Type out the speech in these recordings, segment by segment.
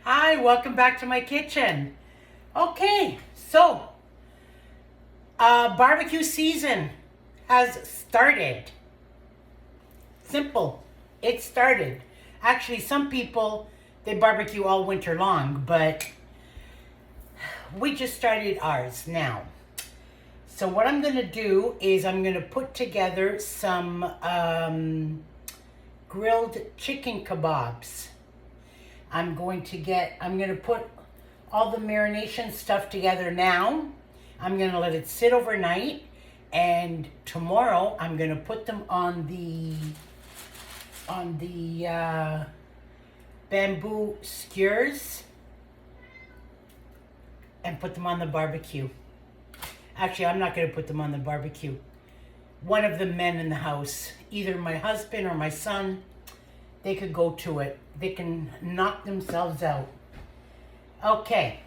Hi, welcome back to my kitchen. Okay, so barbecue season has started. Simple, it started. Actually, some people, they barbecue all winter long, but we just started ours now. So what I'm gonna do is I'm gonna put together some grilled chicken kebabs. I'm going to put all the marination stuff together now. I'm going to let it sit overnight. And tomorrow I'm going to put them on the bamboo skewers and put them on the barbecue. Actually, I'm not going to put them on the barbecue. One of the men in the house, either my husband or my son, they could go to it. They can knock themselves out. Okay.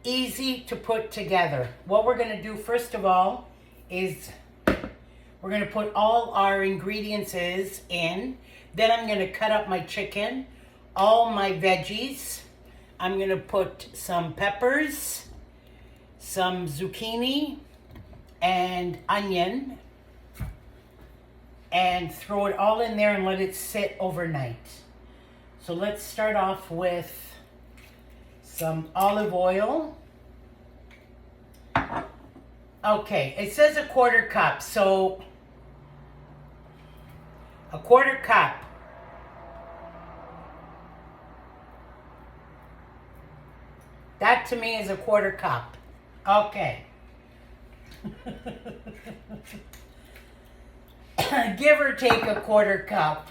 Easy to put together. What we're going to do first of all is we're going to put all our ingredients in. Then I'm going to cut up my chicken, all my veggies. I'm going to put some peppers, some zucchini, and onion, and throw it all in there and let it sit overnight. So let's start off with some olive oil. Okay, it says a quarter cup, so a quarter cup. That to me is a quarter cup. Okay. Give or take a quarter cup.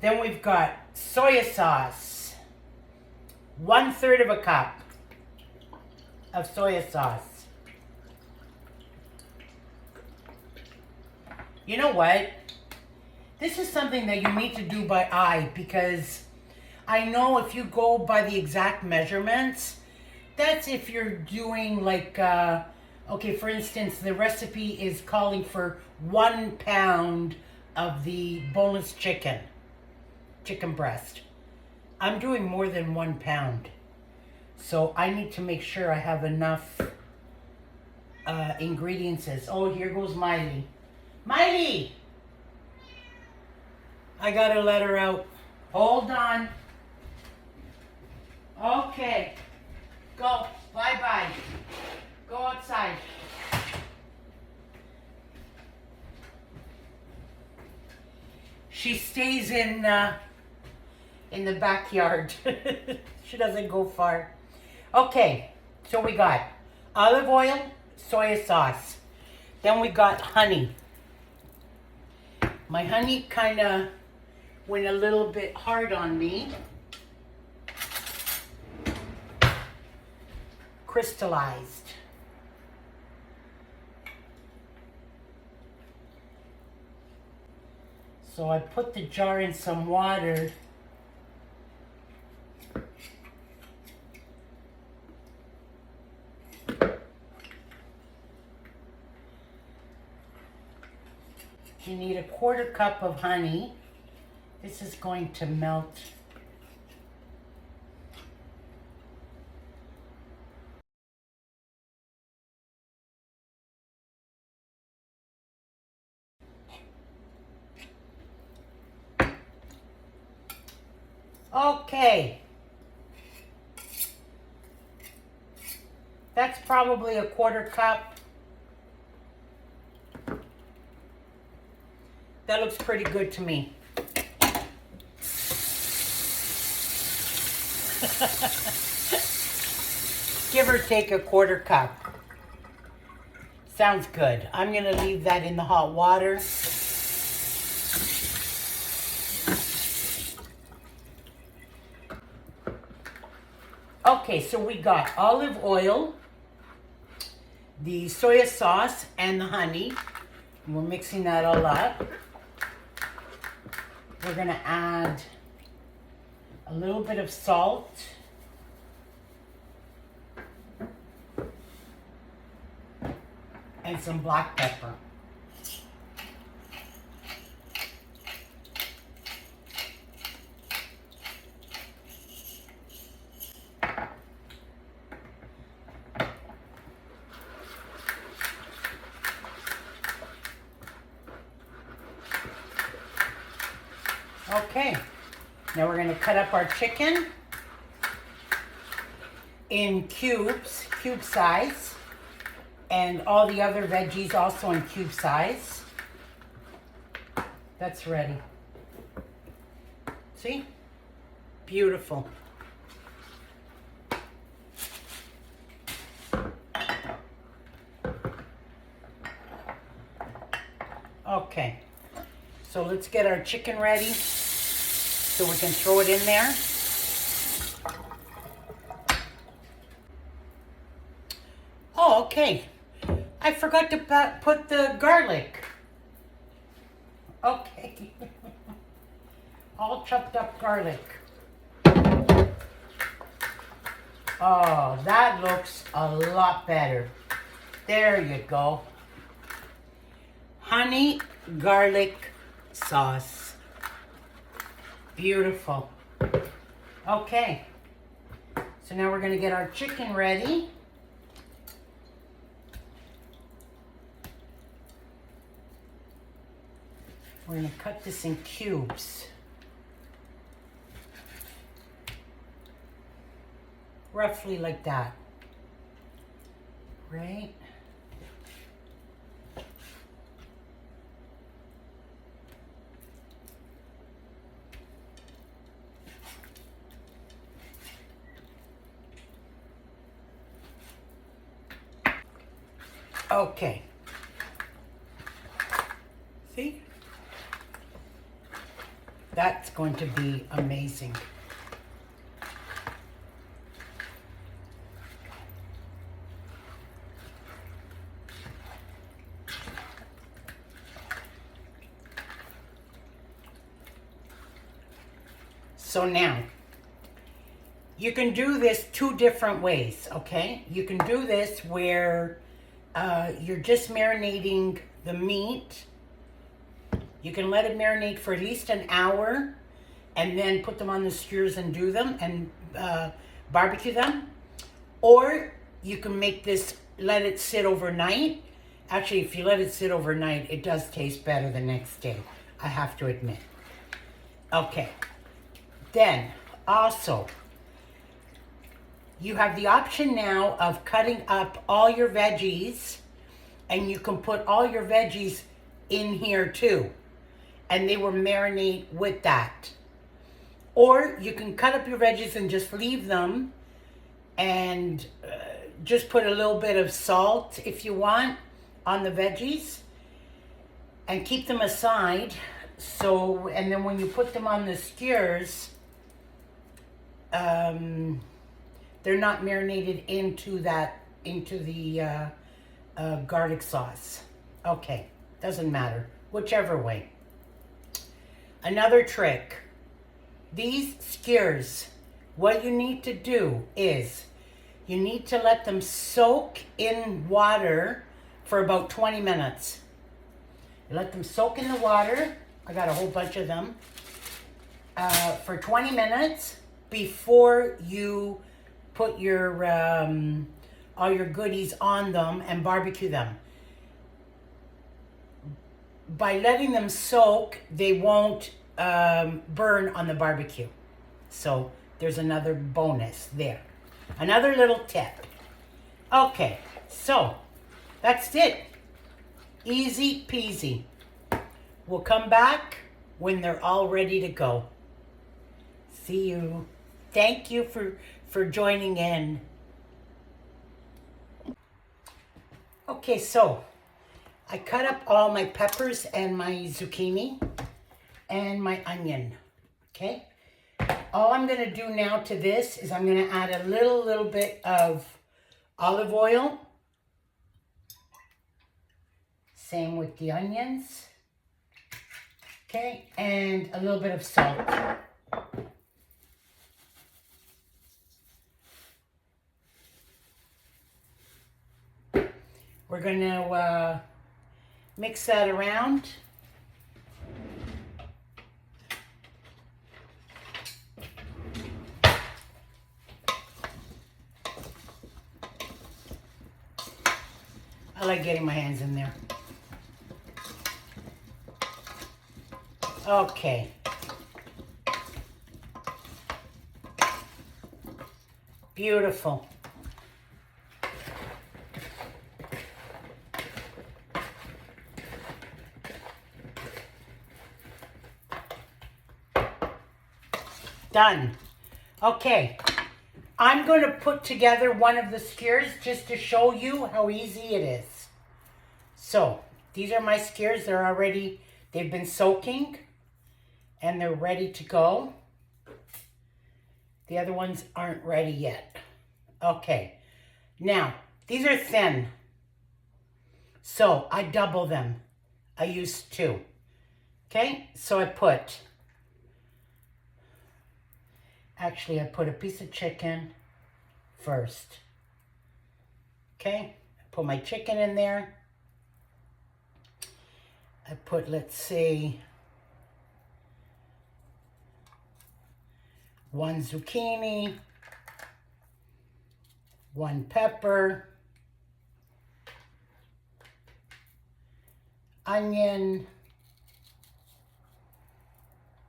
Then we've got soy sauce. 1/3 of a cup of soy sauce. You know what? This is something that you need to do by eye, because I know if you go by the exact measurements, that's if you're doing like okay, for instance, the recipe is calling for 1 pound of the boneless chicken breast. I'm doing more than 1 pound. So I need to make sure I have enough ingredients. Oh, here goes Miley. Miley! I gotta let her out. Hold on. Okay. Go. Bye-bye. Go outside. She stays in the backyard. She doesn't go far. Okay, so we got olive oil, soy sauce. Then we got honey. My honey kind of went a little bit hard on me. Crystallized. So I put the jar in some water. You need a quarter cup of honey. This is going to melt. Okay. That's probably a quarter cup. That looks pretty good to me. Give or take a quarter cup. Sounds good. I'm going to leave that in the hot water. Okay, so we got olive oil, the soy sauce, and the honey. We're mixing that all up. We're going to add a little bit of salt. And some black pepper. Okay, now we're gonna cut up our chicken in cubes, cube size, and all the other veggies also in cube size. That's ready. See? Beautiful. Okay, so let's get our chicken ready so we can throw it in there. Oh, okay. I forgot to put the garlic. Okay. All chopped up garlic. Oh, that looks a lot better. There you go. Honey garlic sauce. Beautiful. Okay. So now we're going to get our chicken ready. We're going to cut this in cubes. Roughly like that. Right? Okay. See? That's going to be amazing. So now, you can do this two different ways, okay? You can do this where you're just marinating the meat. You can let it marinate for at least an hour and then put them on the skewers and do them and barbecue them. Or you can make this, let it sit overnight. Actually, if you let it sit overnight, it does taste better the next day, I have to admit. Okay. Then, also, you have the option now of cutting up all your veggies, and you can put all your veggies in here too, and they will marinate with that. Or you can cut up your veggies and just leave them, and just put a little bit of salt, if you want, on the veggies, and keep them aside. So, and then when you put them on the skewers, they're not marinated into the garlic sauce. Okay, doesn't matter, whichever way. Another trick, these skewers, what you need to do is you need to let them soak in water for about 20 minutes. You let them soak in the water. I got a whole bunch of them. For 20 minutes before you put your all your goodies on them and barbecue them. By letting them soak, they won't burn on the barbecue. So there's another bonus there. Another little tip. Okay, so that's it. Easy peasy. We'll come back when they're all ready to go. See you. Thank you for joining in. Okay, so I cut up all my peppers and my zucchini and my onion, okay? All I'm gonna do now to this is I'm gonna add a little bit of olive oil. Same with the onions. Okay, and a little bit of salt. We're gonna mix that around. I like getting my hands in there. Okay, Beautiful. Done. Okay. I'm going to put together one of the skewers just to show you how easy it is. So, these are my skewers. They've been soaking and they're ready to go. The other ones aren't ready yet. Okay. Now, these are thin. So, I double them. I use 2. Okay? So, I put a piece of chicken first. Okay? I put my chicken in there. I put, let's say, 1 zucchini, 1 pepper, onion.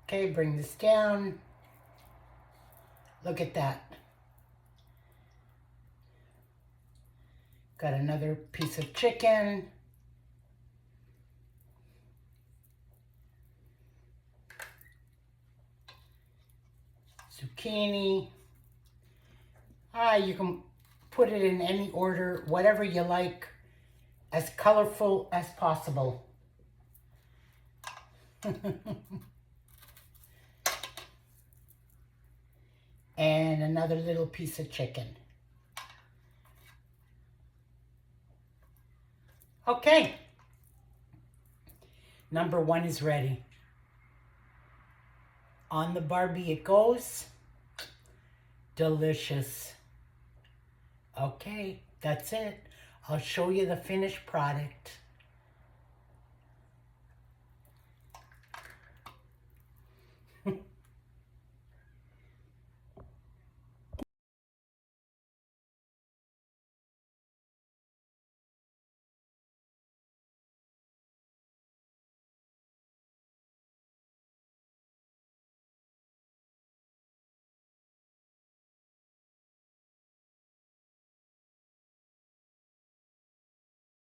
Okay, bring this down. Look at that. Got another piece of chicken. Zucchini. You can put it in any order, whatever you like, as colorful as possible. And another little piece of chicken. Okay. Number 1 is ready. On the Barbie it goes. Delicious. Okay, that's it. I'll show you the finished product.